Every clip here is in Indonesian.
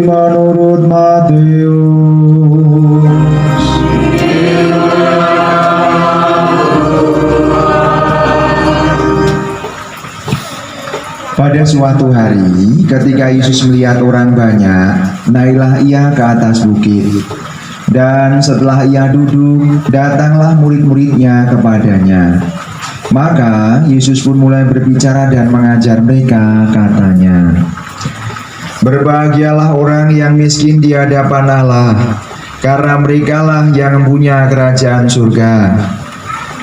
menurut Matius. Pada suatu hari, ketika Yesus melihat orang banyak, naiklah ia ke atas bukit. Dan setelah ia duduk, datanglah murid-muridnya kepadanya. Maka Yesus pun mulai berbicara dan mengajar mereka, katanya, "Berbahagialah orang yang miskin di hadapan Allah, karena merekalah yang punya kerajaan surga.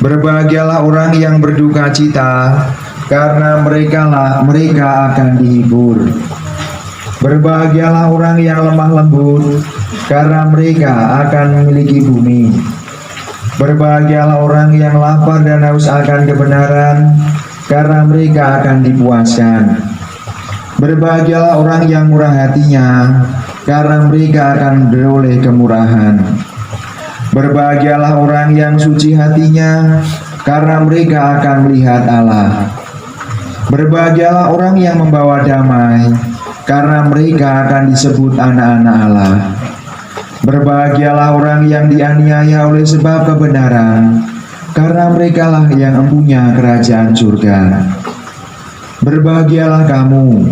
Berbahagialah orang yang berduka cita, karena mereka akan dihibur. Berbahagialah orang yang lemah lembut, karena mereka akan memiliki bumi. Berbahagialah orang yang lapar dan haus akan kebenaran, karena mereka akan dipuaskan. Berbahagialah orang yang murah hatinya, karena mereka akan beroleh kemurahan. Berbahagialah orang yang suci hatinya, karena mereka akan melihat Allah. Berbahagialah orang yang membawa damai, karena mereka akan disebut anak-anak Allah. Berbahagialah orang yang dianiaya oleh sebab kebenaran, karena merekalah yang mempunyai kerajaan surga. Berbahagialah kamu,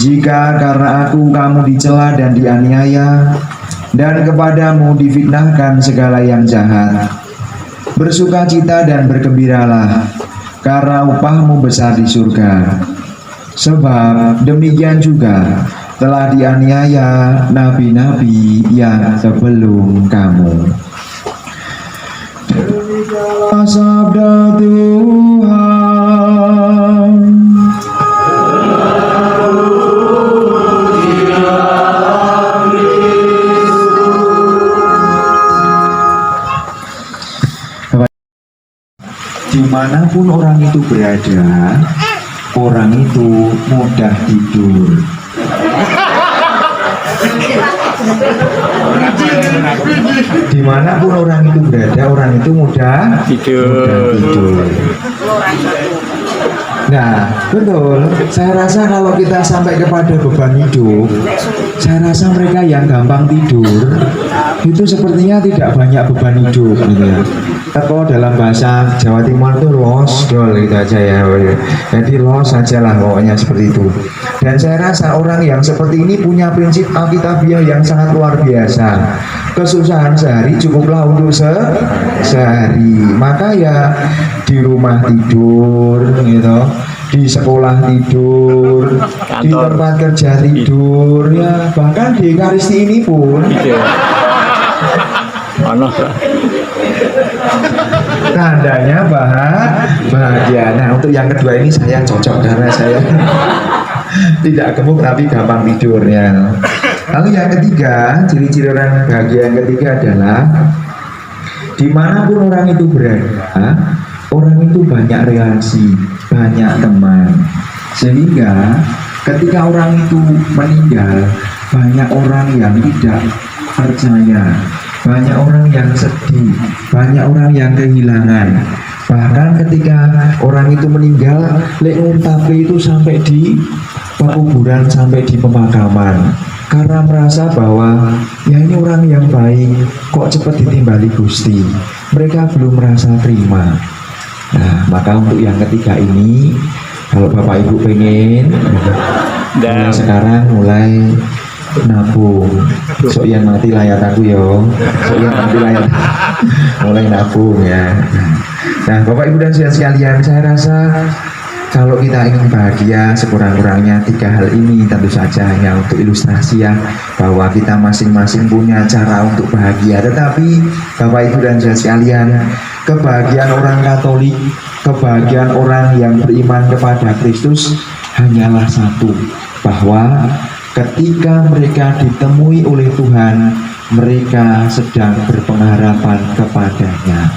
jika karena aku kamu dicela dan dianiaya, dan kepadamu difitnahkan segala yang jahat. Bersukacita dan bergembiralah, karena upahmu besar di surga. Sebab demikian juga telah dianiaya nabi-nabi yang sebelum kamu." Demikianlah sabda Tuhan. Dimanapun orang itu berada, orang itu mudah tidur. Dimanapun orang itu berada, orang itu mudah tidur. Nah, betul. Saya rasa kalau kita sampai kepada beban hidup, saya rasa mereka yang gampang tidur itu sepertinya tidak banyak beban hidup, gitu ya. Kalau dalam bahasa Jawa Timur itu los dol gitu aja ya. Jadi los sajalah pokoknya seperti itu. Dan saya rasa orang yang seperti ini punya prinsip alkitabiah yang sangat luar biasa. Kesusahan sehari cukuplah untuk sehari. Maka ya di rumah tidur gitu, di sekolah tidur, di tempat kerja tidur, ya bahkan di Ekaristi ini pun tandanya bahagia. Nah, untuk yang kedua ini saya cocok karena saya tidak gemuk tapi gampang tidurnya. Lalu yang ketiga, ciri-ciri orang bahagia yang ketiga adalah dimanapun orang itu berada, orang itu banyak relasi, banyak teman. Sehingga ketika orang itu meninggal, banyak orang yang tidak percaya, banyak orang yang sedih, banyak orang yang kehilangan. Bahkan ketika orang itu meninggal, tapi itu sampai di pekuburan, sampai di pemakaman, karena merasa bahwa ya ini orang yang baik kok cepat ditimbali Gusti. Mereka belum merasa terima. Nah, maka untuk yang ketiga ini, kalau Bapak Ibu pengen mulai sekarang mulai nabung. So yang mati layar aku yo, so yang mati layar mulai nabung ya. Nah, Bapak Ibu dan saudara sekalian, saya rasa kalau kita ingin bahagia, sekurang-kurangnya tiga hal ini tentu saja hanya untuk ilustrasi ya, bahwa kita masing-masing punya cara untuk bahagia. Tetapi Bapak Ibu dan saudara sekalian, kebahagiaan orang Katolik, kebahagiaan orang yang beriman kepada Kristus hanyalah satu, bahwa ketika mereka ditemui oleh Tuhan, mereka sedang berpengharapan kepadanya.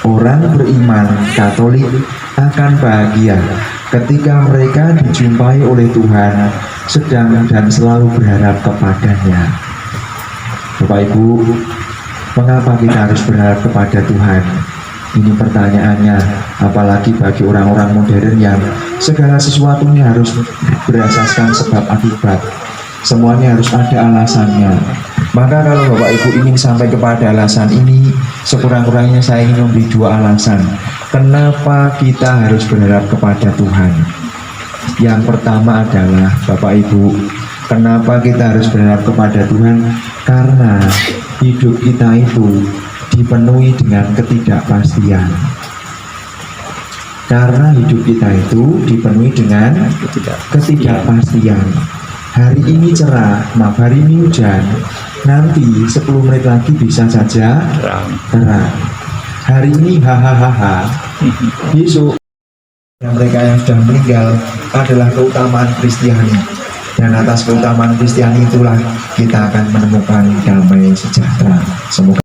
Orang beriman Katolik akan bahagia ketika mereka dijumpai oleh Tuhan, sedang dan selalu berharap kepadanya. Bapak Ibu, mengapa kita harus berharap kepada Tuhan? Ini pertanyaannya, apalagi bagi orang-orang modern yang segala sesuatunya harus berasaskan sebab akibat. semuanya harus ada alasannya. Maka kalau Bapak Ibu ingin sampai kepada alasan ini, sekurang-kurangnya saya ingin memberi dua alasan kenapa kita harus berharap kepada Tuhan. Yang pertama adalah Bapak Ibu, kenapa kita harus berharap kepada Tuhan? Karena hidup kita itu dipenuhi dengan ketidakpastian. Karena hidup kita itu dipenuhi dengan ketidakpastian. Hari ini cerah, maaf hari ini hujan, nanti 10 menit lagi bisa saja terang. Hari ini hahaha, besok mereka yang sudah meninggal adalah keutamaan Kristiani. Dan atas keutamaan Kristiani itulah kita akan menemukan damai sejahtera. Semoga